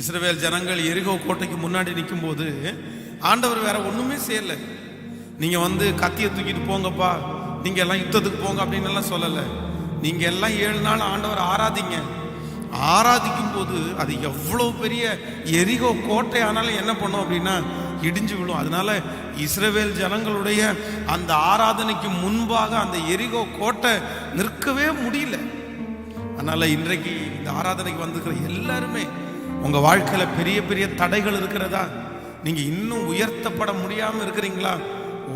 இஸ்ரவேல் ஜனங்கள் எரிகோ கோட்டைக்கு முன்னாடி நிற்கும் போது ஆண்டவர் வேற ஒண்ணுமே செய்யல. நீங்க வந்து கத்தியை தூக்கிட்டு போங்கப்பா, நீங்க எல்லாம் யுத்தத்துக்கு போங்க அப்படின்னு எல்லாம் சொல்லல. நீங்க எல்லாம் 7 நாள் ஆண்டவர் ஆராதிங்க. ஆராதிக்கும் போது அது எவ்வளவு பெரிய எரிகோ கோட்டை ஆனாலும் என்ன பண்ணும் அப்படின்னா இடிஞ்சு விழும். அதனால இஸ்ரவேல் ஜனங்களுடைய அந்த ஆராதனைக்கு முன்பாக அந்த எரிகோ கோட்டை நிற்கவே முடியல. அதனால இன்றைக்கு இந்த ஆராதனைக்கு வந்துக்கிற எல்லாருமே உங்க வாழ்க்கையில பெரிய பெரிய தடைகள் இருக்கிறதா, நீங்க இன்னும் உயர்த்தப்பட முடியாம இருக்கிறீங்களா,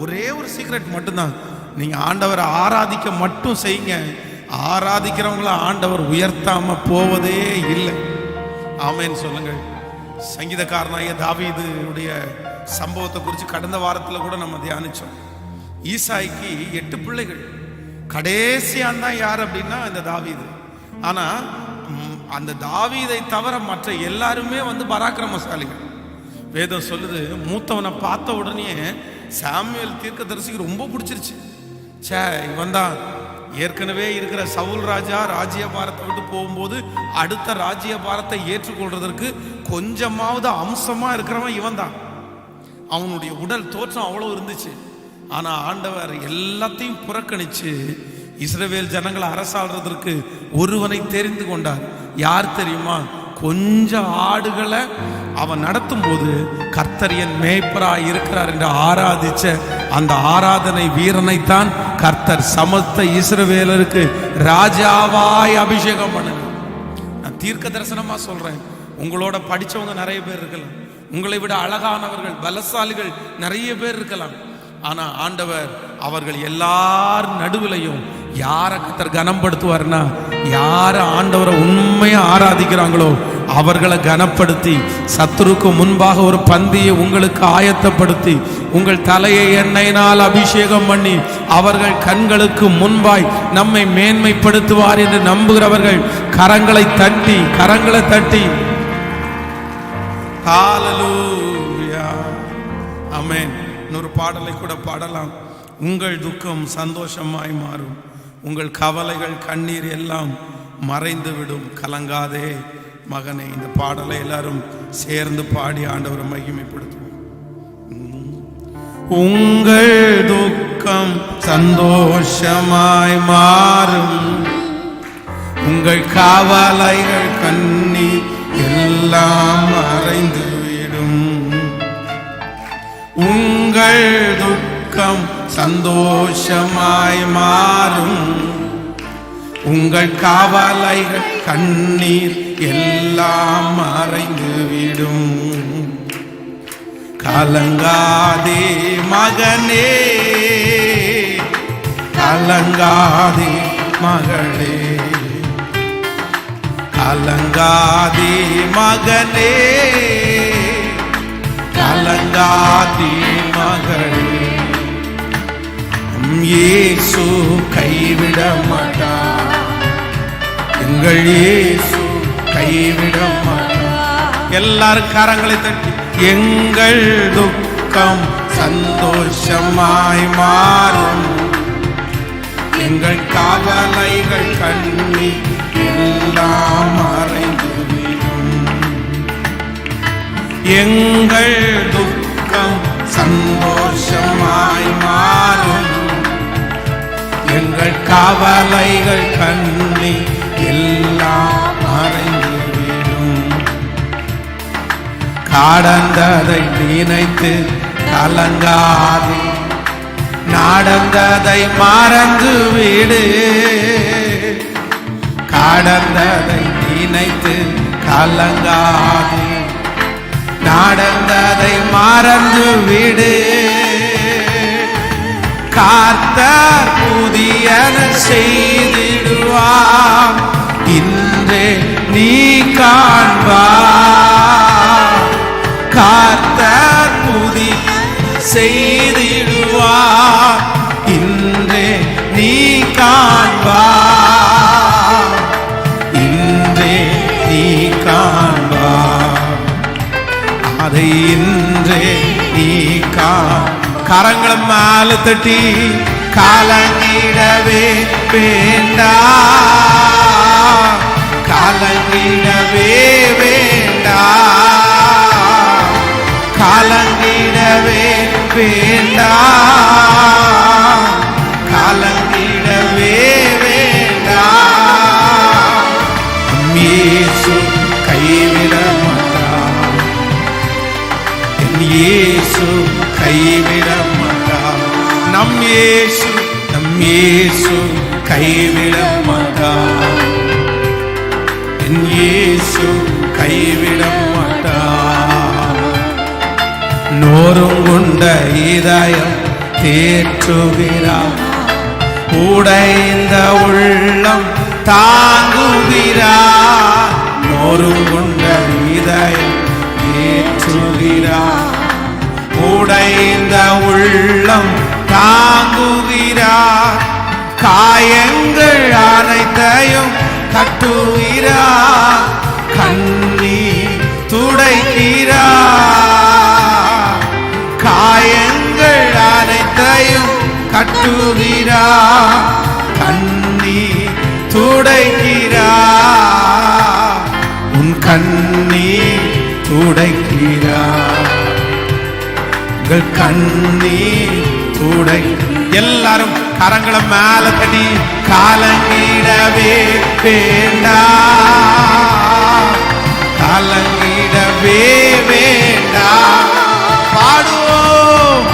ஒரே ஒரு சீக்ரெட் மட்டும்தான், நீங்க ஆண்டவரை ஆராதிக்க மட்டும் செய்யுங்க. ஆராதிக்கிறவங்கள ஆண்டவர் உயர்த்தாம போவதே இல்லை. ஆமென் சொல்லுங்கள். சங்கீதக்காரனாகிய தாவீதுடைய சம்பவத்தை குறித்து கடந்த வாரத்தில் கூட நம்ம தியானிச்சோம். ஈசாய்க்கு 8 பிள்ளைகள், கடைசியான் தான் யார் அப்படின்னா இந்த தாவீது. ஆனா அந்த தாவீதை தவிர மற்ற எல்லாருமே வந்து பராக்கிரமசாலிகள். வேதம் சொல்லுது, மூத்தவனை பார்த்த உடனே சாமுவேல் தீர்க்கதரிசிக்கு ரொம்ப பிடிச்சிருச்சு. சே, இவன் தான் ஏற்கனவே இருக்கிற சவுல் ராஜா ராஜ்யபாரத்தை விட்டு போகும்போது அடுத்த ராஜ்யபாரத்தை ஏற்றுக்கொள்றதற்கு கொஞ்சமாவது அம்சமா இருக்கிறவன் இவன் தான். அவனுடைய உடல் தோற்றம் அவ்வளவு இருந்துச்சு. ஆனா ஆண்டவர் எல்லாத்தையும் புறக்கணிச்சு இஸ்ரவேல் ஜனங்களை அரசாள்றதற்கு ஒருவனை தெரிந்து கொண்டார். யார் தெரியுமா? கொஞ்சம் ஆடுகளை அவன் நடத்தும் போது கர்த்தர் என் மேய்ப்பராய் இருக்கிறார் என்று ஆராதிச்ச அந்த ஆராதனை வீரனைத்தான் கர்த்தர் சமஸ்த இஸ்ரவேலருக்கு ராஜாவாய் அபிஷேகம் பண்ண. நான் தீர்க்க தரிசனமா சொல்றேன், உங்களோட படிச்சவங்க நிறைய பேர் இருக்கலாம், உங்களை விட அழகானவர்கள் பலசாலிகள் நிறைய பேர் இருக்கலாம். ஆனா ஆண்டவர் அவர்கள் எல்லார் நடுவிலையும் யாரை கர்த்தர் கனப்படுத்துவார்னா, யார ஆண்டவரை உண்மையா ஆராதிக்கிறாங்களோ அவர்களை கனப்படுத்தி சத்துருக்கு முன்பாக ஒரு பந்தியை உங்களுக்கு ஆயத்தப்படுத்தி உங்கள் தலையை எண்ணெயினால் அபிஷேகம் பண்ணி அவர்கள் கண்களுக்கு முன்பாய் நம்மை மேன்மைப்படுத்துவார் என்று நம்புகிறவர்கள் கரங்களை தட்டி ஹல்லேலூயா ஆமென். இன்னொரு பாடலை கூட பாடலாம். உங்கள் துக்கம் சந்தோஷமாய் மாறும், உங்கள் கவலைகள் கண்ணீர் எல்லாம் மறைந்து விடும், கலங்காதே மகனே. இந்த பாடலை எல்லாரும் சேர்ந்து பாடி ஆண்டவரை மகிமைப்படுத்துவோம். உங்கள் துக்கம் சந்தோஷமாய் மாறும், உங்கள் கவலைகள் கண்ணீர் எல்லாம் மறைந்து விடும். உங்கள் துக்கம் சந்தோஷமாய் மாறும், உங்கள் கவலைகள் கண்ணீர் எல்லாம் மறைந்து விடும். கலங்காதே மகனே, கலங்காதே மகளே, கலங்காதே மகனே, கலங்காதே மகளே. இயேசு கைவிட மாட்டார், எங்கள் இயேசு கைவிட மாட்டார். எல்லாரும் கரங்களை தட்டி, எங்கள் துக்கம் சந்தோஷமாய் மாறும், எங்கள் கவலைகள் கண்ணீர் எல்லாம் மறைந்து விடும். எங்கள் துக்கம் சந்தோஷமாய் மாறும், எங்கள் கவலைகள் கண்ணீர் எல்லாம் மறைந்து விடும். கடந்ததை நினைத்து கலங்காதே, நடந்ததை மறந்து விடு. கடந்ததை நினைத்து கலங்காதே, நடந்ததை மறந்து விடு. கர்த்தர் புதியன செய்திடுவார், இன்றே நீ காண்பார். கர்த்தர் புதிய செய்திடுவார், இன்றே நீ காண்பார். இன்றே நீ காண்பார், அதை இன்றே நீ கரங்களை மேல தட்டி கலங்கிடவே வேண்டாம், கலங்கிடவே வேண்டாம். இயேசு கைவிட மாட்டார். நம் இயேசு கைவிட மாட்டார். என் இயேசு கைவிட மாட்டார். நோருங்குண்ட இதயம் தேற்றுகிறார். உடைந்த உள்ளம் தாங்குகிறார். நோருங்குண்ட இதயம் தேற்றுகிறார். உடைந்த உள்ளம் தாங்குகிறார். காயங்கள் அனைத்தையும் கட்டுகிறார். கண்ணீர் துடைக்கிறார். காயங்கள் அனைத்தையும் கட்டுகிறார். கண்ணீர் துடைக்கிறார். உன் கண்ணீர் துடைக்கிறார். உங்கள் கண்ணீர் துடை. எல்லாரும் கரங்களை மேல தட்டி கலங்கிடவே வேண்டாம். கலங்கிடவே வேண்டாம். பாடுவோம்.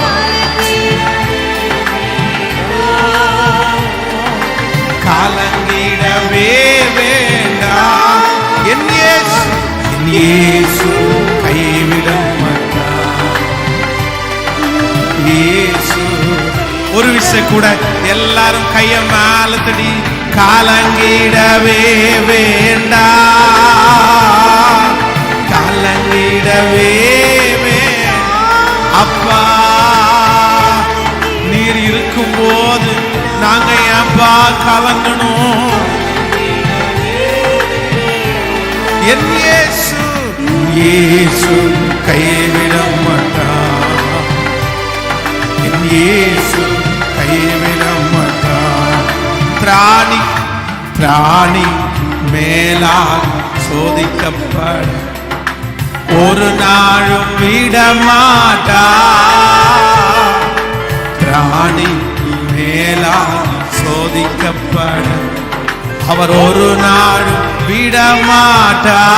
கலங்கிடவே வேண்டாம். என் இயேசு கைவிட மாட்டார். இயேசு. ஒரு விஷயம் கூட எல்லாரும் கைய மேல தடி கலங்கிடவே வேண்டாம். கலங்கிடவே அப்பா நீர் இருக்கும் போது நாங்க ஏன்பா கலங்கணும்? என் இயேசு கைவிட மாட்டார். என் இயேசு கைவிட மாட்டார். பிராணி மேலால் சோதிக்கப்பட ஒரு நாளும் விடமாட்டார். பிராணி மேலால் சோதிக்கப்பட அவர் ஒரு நாளும் விடமாட்டார்.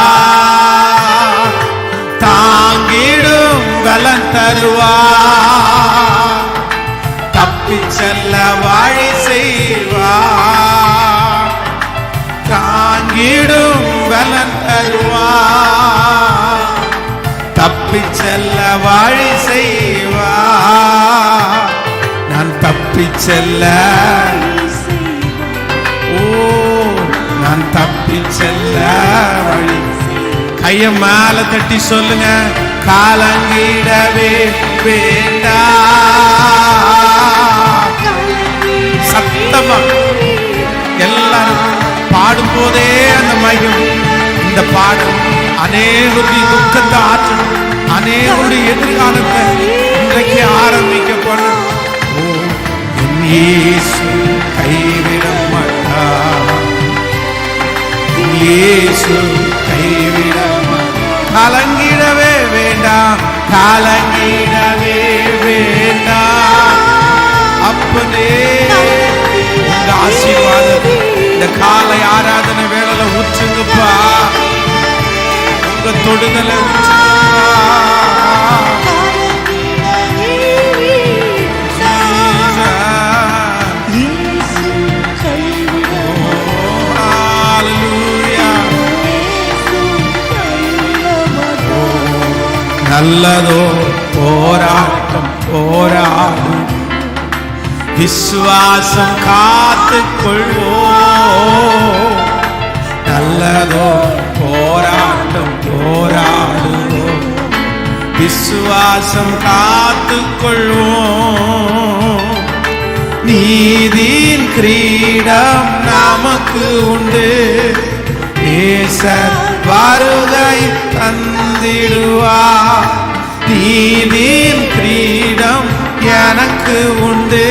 தாங்கிடும் பலன் தருவார். தப்பி செல்ல வழி செய்வார். தாங்கிடும் பலன் தருவார். தப்பி செல்ல வழி செய்வார். நான் தப்பி செல்ல நான் தப்பி செல்ல வழி. கைய மேல தட்டி சொல்லுங்க கலங்கிடவே வேண்டாம். சத்தமா எல்லாரும் பாடும் போதே அந்த மகிம். இந்த பாடும் அநேகருடைய துக்கத்தை ஆற்றணும். அநேகருடைய எதிர்காலத்தை இன்றைக்கு ஆரம்பிக்கப்படும். இயேசு கைவிட மாட்டார். இயேசு கைவிட மாட்டார். கலங்கிடவே வேண்டாம். கலங்கிடவே வேண்டாம். அப்பனே உங்க ஆசீர்வாதம் இந்த காலை ஆராதனை வேளையில ஊற்றுங்கப்பா. உங்க தொடுதலை நல்லதோ போராட்டம் போராடு. விசுவாசம் காத்துக்கொள்வோம். நல்லதோ போராட்டம் போராடுவோம். விசுவாசம் காத்துக்கொள்வோம். நீதியின் கிரீடம் நமக்கு உண்டு. நேசர் வருகை தந்திடுவார். நீதியின் கிரீடம் எனக்கு உண்டு.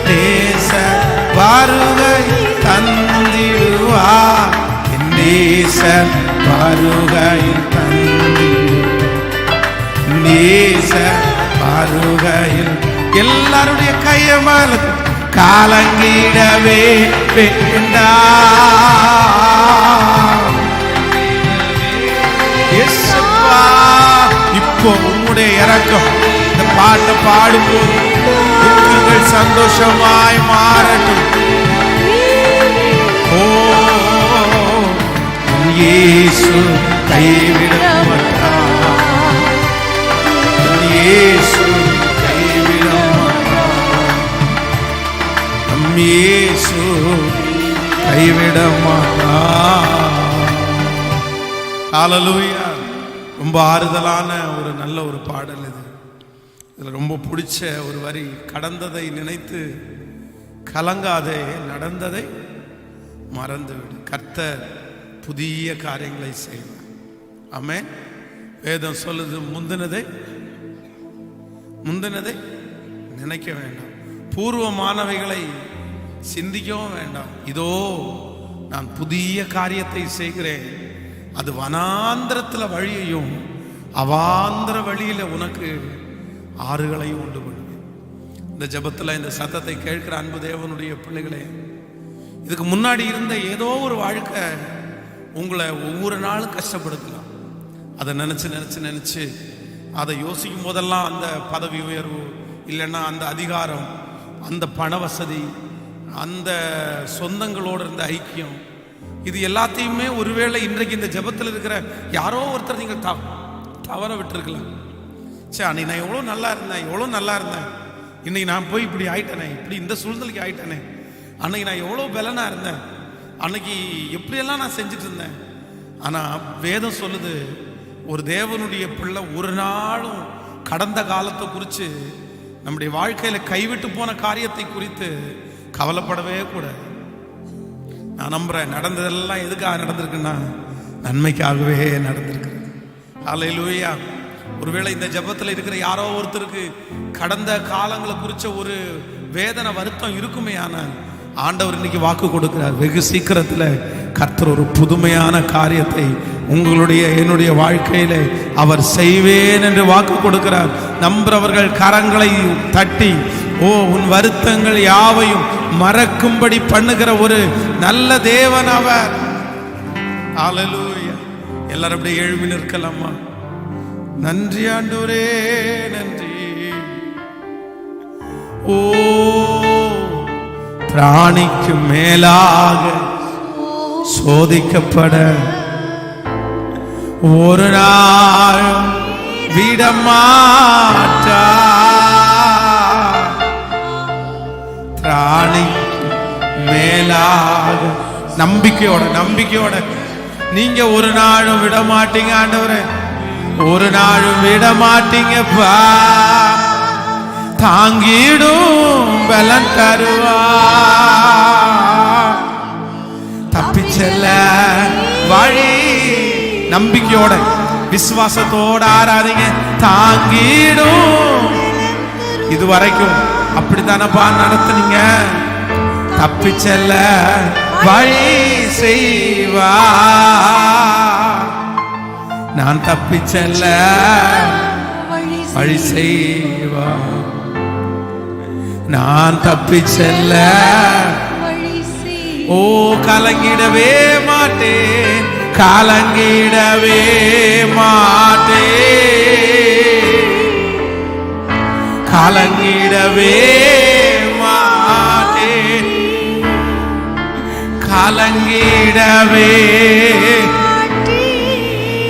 நேசர் வருகை தந்திடுவார். நேசர் வருகை தந்திடுவார். நேசர் வருகையில் எல்லாருடைய கையமால கலங்கிடவே வேண்டாம். இப்போ கர்த்தருடைய இரக்கம் இந்த பாட்டை பாடும்போது துக்கங்கள் சந்தோஷமாய் மாறட்டும். ஓ இயேசு கைவிட மாட்டார், இயேசு கைவிட மாட்டார், நம் இயேசு கைவிட மாட்டார். ஹல்லேலூயா. ரொம்ப ஆறுதலான ஒரு நல்ல ஒரு பாடல் இது. இதில் ரொம்ப பிடிச்ச ஒரு வரி, கடந்ததை நினைத்து கலங்காதே, நடந்ததை மறந்துவிடு, கர்த்தர் புதிய காரியங்களை செய்வார். ஆமென். வேதம் சொல்லுது, முந்தினதை நினைக்க வேண்டாம், பூர்வமானவைகளை சிந்திக்கவும் வேண்டாம். இதோ நான் புதிய காரியத்தை செய்கிறேன், அது வனாந்திரத்தில் வழியையும் அவாந்திர வழியில உனக்கு ஆறுகளையும் உண்டு பண்ணுவேன். இந்த ஜெபத்தில் இந்த சத்தத்தை கேட்கிற அன்பு தேவனுடைய பிள்ளைகளே, இதுக்கு முன்னாடி இருந்த ஏதோ ஒரு வாழ்க்கை உங்களை ஒவ்வொரு நாளும் கஷ்டப்படுத்தலாம். அதை நினச்சி அதை யோசிக்கும் போதெல்லாம் அந்த பதவி உயர்வு, இல்லைன்னா அந்த அதிகாரம், அந்த பண வசதி, அந்த சொந்தங்களோடு இருந்த ஐக்கியம், இது எல்லாத்தையுமே ஒருவேளை இன்றைக்கு இந்த ஜெபத்தில் இருக்கிற யாரோ ஒருத்தர் நீங்கள் தவற விட்டுருக்கலாம். சரி, அன்னைக்கு நான் எவ்வளோ நல்லா இருந்தேன், இன்னைக்கு நான் போய் இப்படி ஆயிட்டேனே, இப்படி இந்த சூழ்நிலைக்கு ஆயிட்டேனே, அன்னைக்கு நான் எவ்வளோ பலனா இருந்தேன், அன்னைக்கு எப்படியெல்லாம் நான் செஞ்சுட்டு இருந்தேன். ஆனால் வேதம் சொல்லுது, ஒரு தேவனுடைய பிள்ளை ஒரு நாளும் கடந்த காலத்தை குறித்து, நம்முடைய வாழ்க்கையில் கைவிட்டு போன காரியத்தை குறித்து கவலைப்படவே கூடாது. நான் நம்புறேன், நடந்ததெல்லாம் எதுக்காக நடந்திருக்குன்னா நன்மைக்காகவே நடந்திருக்கு. ஹல்லேலூயா. ஒருவேளை இந்த ஜெபத்தில் இருக்கிற யாரோ ஒருத்தருக்கு கடந்த காலங்களை குறித்த ஒரு வேதனை வருத்தம் இருக்குமே, ஆனால் ஆண்டவர் இன்னைக்கு வாக்கு கொடுக்கிறார், வெகு சீக்கிரத்தில் கர்த்தர் ஒரு புதுமையான காரியத்தை என்னுடைய வாழ்க்கையில அவர் செய்வேன் என்று வாக்கு கொடுக்கிறார். நம்புறவர்கள் கரங்களை தட்டி, ஓ உன் வருத்தங்கள் யாவையும் மறக்கும்படி பண்ணுகிற ஒரு நல்ல தேவன் அவர். ஹல்லேலூயா. எல்லாரும் அப்படியே எழுப்பி நிற்கலாமா? நன்றி ஆண்டவரே, நன்றி. ஓ பிராணிக்கு மேலாக சோதிக்கப்பட ஒரு நாள் விடமாட்டா, பிராணி மேலாக நம்பிக்கையோட நீங்க ஒரு நாளும் விட மாட்டீங்க ஆண்டவரே, ஒரு நாளும் விட மாட்டீங்கப்பா. தாங்கிடும் பலன் தருவா, தப்பிச்செல்ல வழி. நம்பிக்கையோட விசுவாசத்தோட ஆராதிங்க. தாங்கிடும், இதுவரைக்கும் அப்படித்தானப்பா நடத்துனீங்க, தப்பிச்செல்ல வழி செய்வா. நான் தப்பிச்செல்ல வழி செய்வா, நான் தப்பிச்செல்ல. ஓ கலங்கிடவே மாட்டேன், கலங்கிடவே மாட்டேன், கலங்கிடவே மாட்டேன், கலங்கிடவே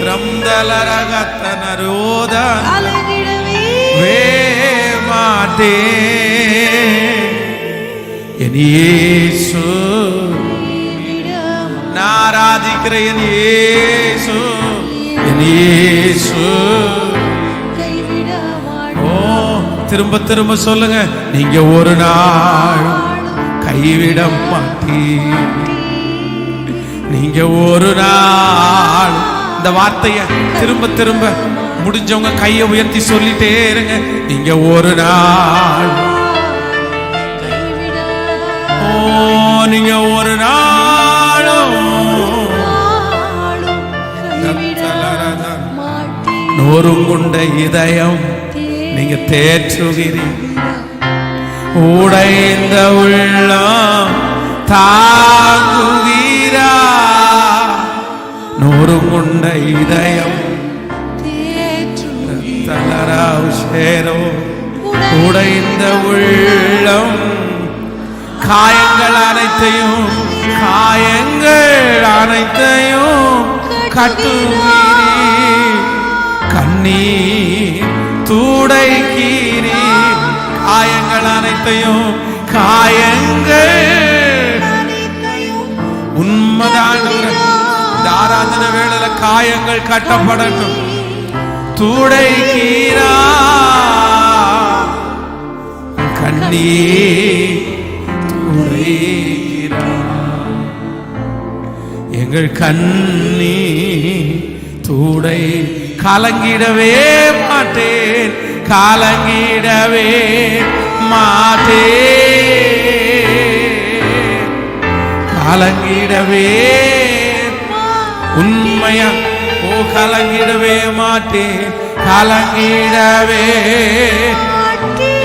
ரம்தலரகத்தனரோத வே மாட்டேன். என் இயேசு நான் ஆராதிக்கிற என் இயேசு, என் இயேசு. ஓ திரும்ப திரும்ப சொல்லுங்க, நீங்க ஒரு நாள் கைவிட மாட்டீங்க, நீங்க ஒரு நாள். இந்த வார்த்தைய திரும்ப திரும்ப முடிஞ்சவங்க கையை உயர்த்தி சொல்லிட்டே இருங்க, நீங்க ஒரு நாள். ஓ நீங்க ஒரு நாளும் நொறுங்குண்ட இதயம் நீங்க தேற்றுகிறீங்க, உடைந்த உள்ளம் தாங்குகிறா. நொறுங்குண்ட இதயம் தளராவுஷேரோ உடைந்த உள்ளம் காயங்கள் அனைத்தையும் கட்டுவீரீர், கண்ணீர் துடைக்கிறீர். காயங்கள் அனைத்தையும் உண்மைதான். இந்த ஆராதனை வேளையில காயங்கள் கட்டப்படட்டும். துடைக்கிறா கண்ணீர் துடைக்கிறா எங்கள் கண்ணீர் துடை. கலங்கிடவே மாட்டேன், கலங்கிடவே மாட்டேன், கலங்கிடவே உண்மையா கலங்கிடவே மாட்டேன், கலங்கிடவே.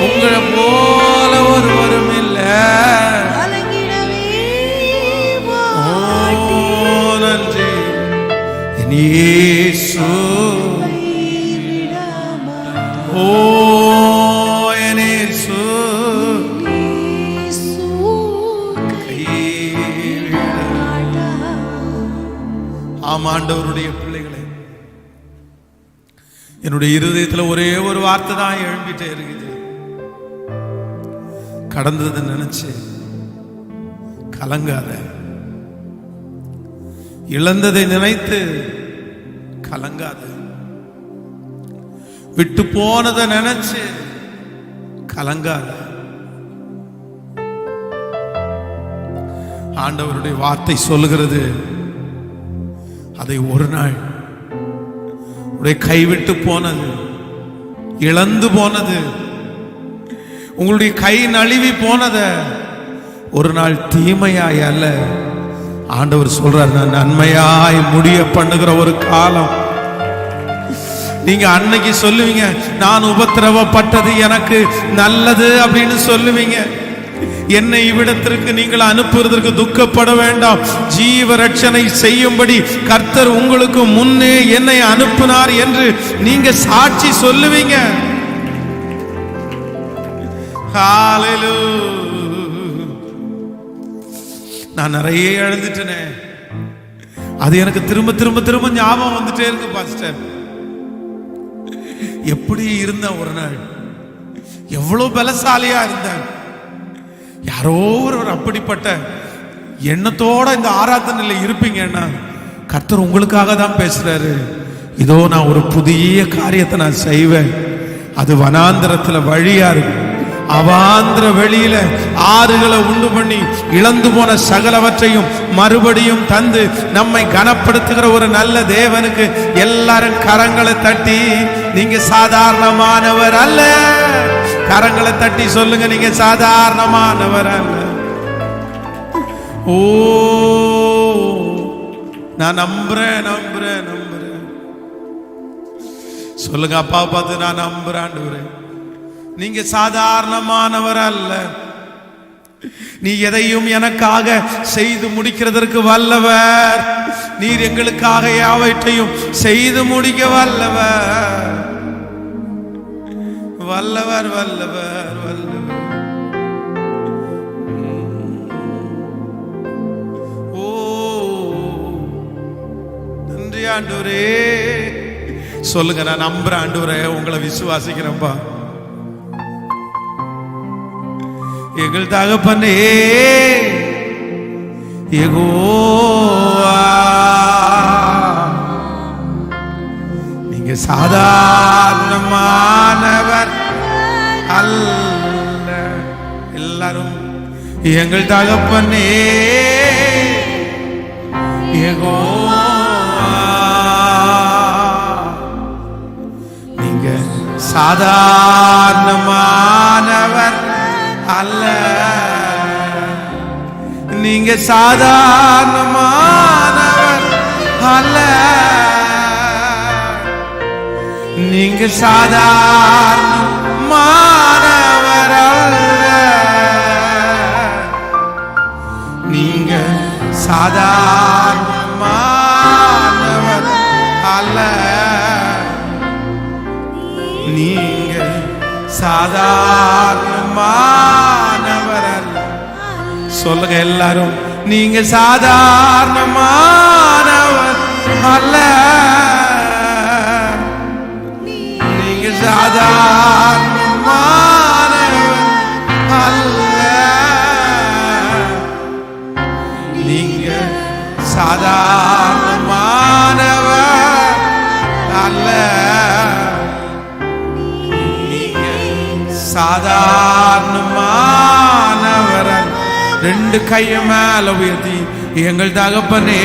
உங்களை போல ஒருவரும் இல்லை. நன்றி என் இயேசு. ஓ என் இயேசு ஆண்டவருடைய பிள்ளைகளே, என்னுடைய இருதயத்தில் ஒரே ஒரு வார்த்தை தான் எழும்பிட்டே இருக்குது. கடந்ததை நினைச்சு கலங்காத, இழந்ததை நினைத்து கலங்காத, விட்டு போனதை நினைச்சு கலங்காத. ஆண்டவருடைய வார்த்தை சொல்லுகிறது, அதை ஒரு நாள் உடைய கைவிட்டு போனது, இழந்து போனது, உங்களுடைய கை நழுவி போனத ஒரு நாள் தீமையாய் அல்ல, ஆண்டவர் சொல்றார், நான் நன்மையாய் முடிய பண்ணுகிற ஒரு காலம். நீங்க அன்னைக்கு சொல்லுவீங்க, நான் உபத்திரவப்பட்டது எனக்கு நல்லது அப்படின்னு சொல்லுவீங்க. என்னை இவ்விடத்திற்கு நீங்கள் அனுப்புவதற்கு துக்கப்பட வேண்டாம், ஜீவ ரட்சனை செய்யும்படி கர்த்தர் உங்களுக்கு முன்னே என்னை அனுப்பினார் என்று நீங்க சாட்சி சொல்லுவீங்க. நான் நிறைய எழுந்துட்டேனே, அது எனக்கு திரும்ப திரும்ப திரும்ப ஞாபகம் வந்துட்டே இருக்கு பாஸ்டர். எப்படி இருந்த ஒரு நாள், எவ்வளவு பலசாலியா இருந்தேன். யாரோ ஒருவர் அப்படிப்பட்ட எண்ணத்தோட இந்த ஆராதனையில இருப்பீங்கன்னா கர்த்தர் உங்களுக்காக தான் பேசுறாரு. இதோ நான் ஒரு புதிய காரியத்தை நான் செய்வேன், அது வனாந்திரத்துல வழியா இருக்கும், அவாந்திர வெளியில ஆறுகளை உண்டு பண்ணி இழந்து போன சகலவற்றையும் மறுபடியும் தந்து நம்மை கனப்படுத்துகிற ஒரு நல்ல தேவனுக்கு எல்லாரும் கரங்களை தட்டி, நீங்க சாதாரணமானவர் அல்ல. கரங்களை தட்டி சொல்லுங்க, நீங்க சாதாரணமானவர் அல்ல. ஓ நான் நம்புறேன் நம்புறேன் நம்புறேன். சொல்லுங்க, அப்பா பார்த்து நான் நம்புறேன் ஆண்டவரே, நீங்க சாதாரணமானவர் அல்ல. நீ எதையும் எனக்காக செய்து முடிக்கிறதற்கு வல்லவர். நீர் எங்களுக்காக யாவற்றையும் செய்து முடிக்க வல்லவர், வல்லவர் வல்லவர் வல்லவர். ஓ நன்றி ஆண்டவரே. சொல்லுங்க, நான் நம்புறேன் ஆண்டவரே, உங்களை விசுவாசிக்கிறேன்பா. எங்கள் தகப்பனே யெகோவா, நீங்க சாதாரணமானவர் அல்ல. எல்லாரும் எங்கள் தகப்பனே யெகோவா, நீங்க சாதாரணமானவர் அல்ல. நீங்க சாதாரணமானவர் அல்ல. நீங்க சாதாரணமானவர் அல்ல. நீங்க சாதாரணமானவர் அல்ல. நீங்க சாதாரணமானவர் அல்ல. சொல்லுங்க எல்லாரும், நீங்க சாதாரணமானவர் அல்ல. நீங்க சாதாரணமானவர் அல்ல. நீங்க சாதாரணமானவர் அல்ல. நீங்க சாதாரணமானவர் அல்ல. ரெண்டு கைய மேல உயர்த்தி, எங்கள் தகப்பனே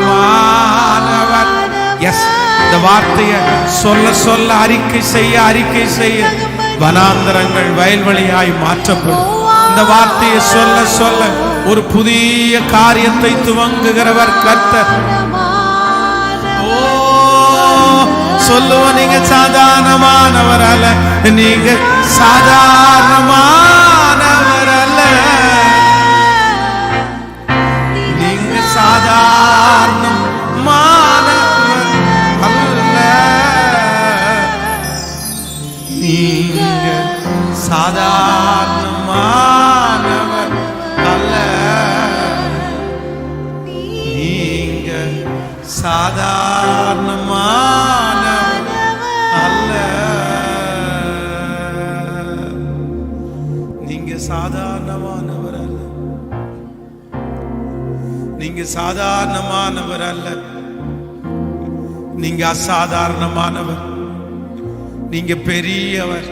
சாதாரணமானவர். எஸ், இந்த வார்த்தையை சொல்ல சொல்ல அறிக்கை செய்ய வனாந்தரங்கள் வயல்வெளியாய் மாற்றப்படும். இந்த வார்த்தையை சொல்ல சொல்ல ஒரு புதிய காரியத்தை துவங்குகிறவர் கர்த்தர். சொல்லுவோம், நீங்க சாதாரணமானவர் அல்ல. நீங்க சாதாரணமானவர் அல்ல. நீங்க சாதாரணமானவர் அல்ல. நீங்க சாதாரணமானவர் அல்ல. நீங்க சாதாரணமானவர் அல்ல. நீங்க சாதாரணமானவர் அல்ல. நீங்க சாதாரணமானவர் அல்ல. நீங்க அசாதாரணமானவர். நீங்க பெரியவர்.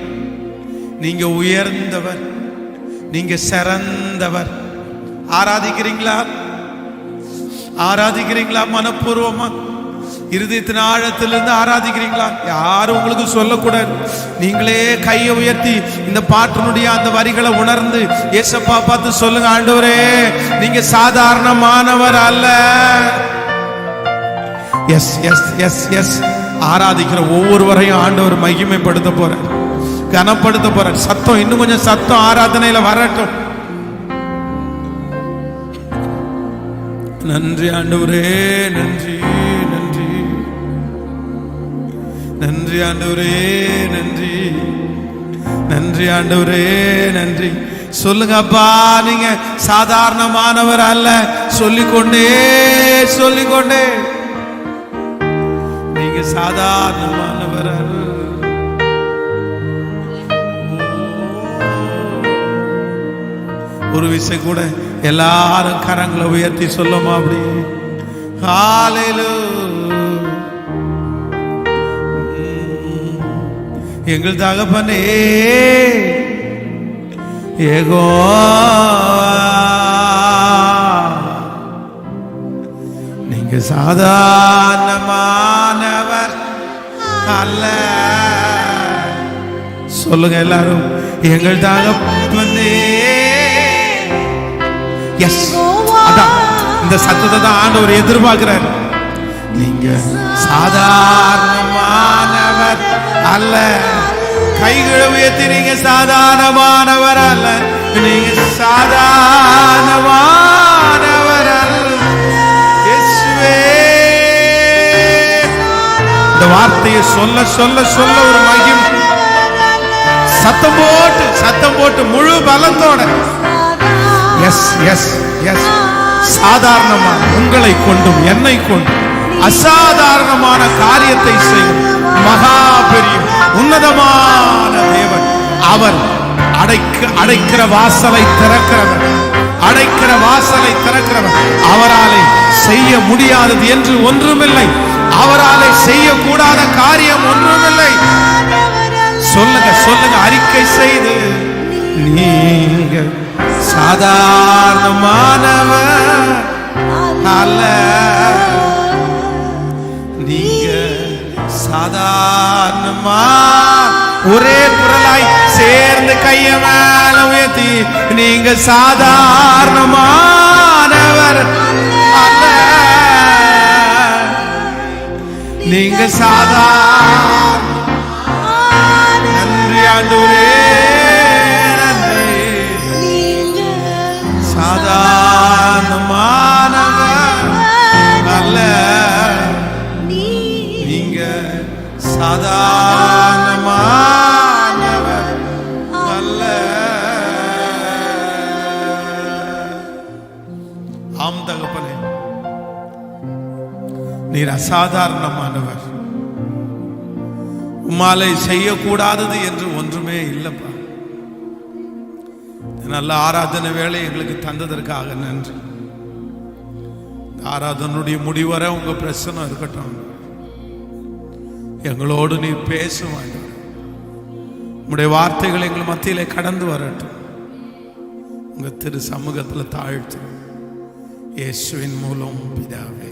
நீங்க உயர்ந்தவர். நீங்க சிறந்தவர். ஆராதிக்கிறீங்களா? ஆராதிக்கிறீங்களா? மனப்பூர்வமா இருதயத்தின் ஆழத்திலிருந்து ஆராதிக்கிறீங்களா? யாரும் உங்களுக்கு சொல்லக்கூடாது. நீங்களே கையை உயர்த்தி இந்த பாட்டினுடைய அந்த வரிகளை உணர்ந்து ஏசப்பா பார்த்து சொல்லுங்க, ஆண்டவரே நீங்க சாதாரணமானவர் அல்ல. Yes yes yes yes. ஆராதிக்கிற ஒவ்வொருவரையும் ஆண்டவர் மகிமைப்படுத்த போறார், கனப்படுத்த போறார். சத்தம் இன்னும் கொஞ்சம் சத்தம் ஆராதனையில வரட்டும். நன்றி ஆண்டவரே, நன்றி நன்றி நன்றி ஆண்டவரே, நன்றி நன்றி ஆண்டவரே, நன்றி. சொல்லுங்க அப்பா, நீங்க சாதாரணமானவர் அல்ல. சொல்லிக்கொண்டே சொல்லிக்கொண்டே, நீங்க சாதாரணமானவர் அல்ல. ஒரு விஷயம் கூட எல்லாரும் கரங்களை உயர்த்தி சொல்லுமா? அப்படி ஹல்லேலூயா. எங்கள் தகப்பனே யெகோவா, நீங்க சாதாரணமானவர் அல்ல. சொல்லுங்க எல்லாரும், எங்கள் தகப்பனே. எஸ், அதான் இந்த சத்தத்தை தான் ஆண்டவர் எதிர்பார்க்கிறார். நீங்க சாதாரணமானவர் அல்ல. கைகளை உயர்த்தி, நீங்க சாதாரணமானவர் அல்ல. நீங்க சாதாரணமானவர் அல்ல. இயேசுவே, இந்த வார்த்தையை சொல்ல சொல்ல சொல்ல ஒரு மகிமை. சத்தம் போட்டு முழு பலத்தோட எஸ் எஸ் எஸ். சாதாரணமான உங்களை கொண்டும் என்னை கொண்டும் அசாதாரணமான காரியத்தை செய்யும் மகா பெரிய உன்னதமான தேவன். அவர் அடைக்கிற வாசலை திறக்கிறவர், அடைக்கிற வாசலை திறக்கிறவர். அவராலே செய்ய முடியாதது என்று ஒன்றுமில்லை. அவராலே செய்யக்கூடாத காரியம் ஒன்றுமில்லை. சொல்லுங்க சொல்லுங்க, அறிக்கை செய்து, நீங்க சாதாரணமானவர் அல்ல. நீங்க சாதாரணமான, ஒரே குரலாய் சேர்ந்து கைய மேல உயர்த்தி, நீங்க சாதாரணமானவர் அல்ல. நீங்க சாதாரண. நன்றி ஆண்டவரே, நன்றி. சாதாரண நீர் அசாதாரணமானவர். உம்மாலை செய்யக்கூடாதது என்று ஒன்றுமே இல்லைப்பா. நல்ல ஆராதனை வேலை எங்களுக்கு தந்ததற்காக நன்றி. ஆராதனுடைய முடிவரை உங்க பிரச்சனை இருக்கட்டும். எங்களோடு நீர் பேசுவாங்க. உங்களுடைய வார்த்தைகள் எங்கள் மத்தியிலே கடந்து வரட்டும். உங்க திரு சமூகத்தில் தாழ்த்து இயேசுவின் மூலம் பிதாவே.